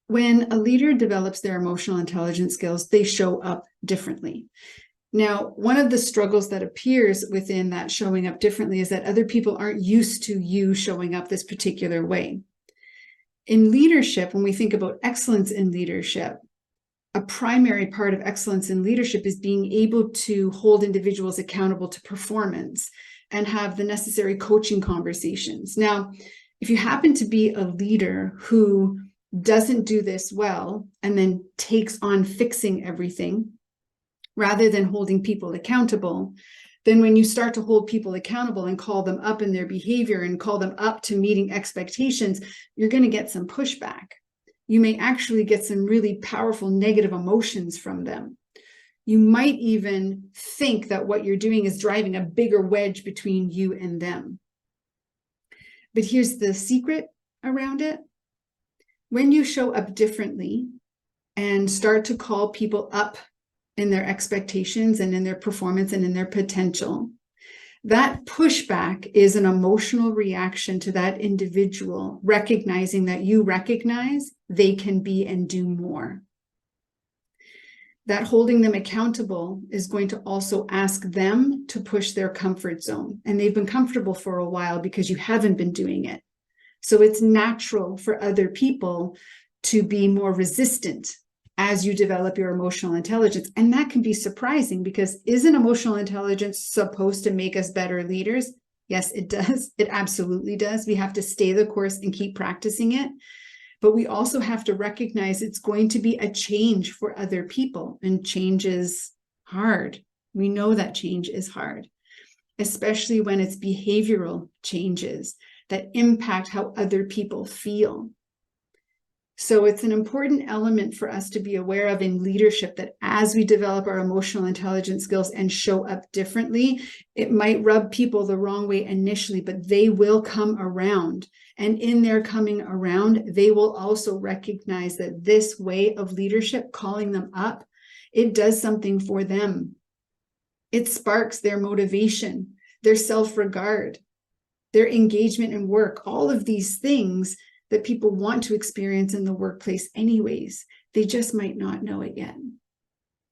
When a leader develops their emotional intelligence skills, they show up differently. Now, one of the struggles that appears within that showing up differently is that other people aren't used to you showing up this particular way. In leadership, when we think about excellence in leadership, a primary part of excellence in leadership is being able to hold individuals accountable to performance and have the necessary coaching conversations. Now, if you happen to be a leader who doesn't do this well and then takes on fixing everything rather than holding people accountable, then when you start to hold people accountable and call them up in their behavior and call them up to meeting expectations, you're going to get some pushback. You may actually get some really powerful negative emotions from them. You might even think that what you're doing is driving a bigger wedge between you and them. But here's the secret around it. When you show up differently and start to call people up in their expectations and in their performance and in their potential, that pushback is an emotional reaction to that individual recognizing that you recognize they can be and do more. That holding them accountable is going to also ask them to push their comfort zone. And they've been comfortable for a while because you haven't been doing it. So it's natural for other people to be more resistant as you develop your emotional intelligence. And that can be surprising because isn't emotional intelligence supposed to make us better leaders? Yes, it does. It absolutely does. We have to stay the course and keep practicing it. But we also have to recognize it's going to be a change for other people. And change is hard. We know that change is hard, especially when it's behavioral changes that impact how other people feel. So it's an important element for us to be aware of in leadership that as we develop our emotional intelligence skills and show up differently, it might rub people the wrong way initially, but they will come around. And in their coming around, they will also recognize that this way of leadership, calling them up, it does something for them. It sparks their motivation, their self-regard, their engagement in work, all of these things that people want to experience in the workplace anyways. They just might not know it yet.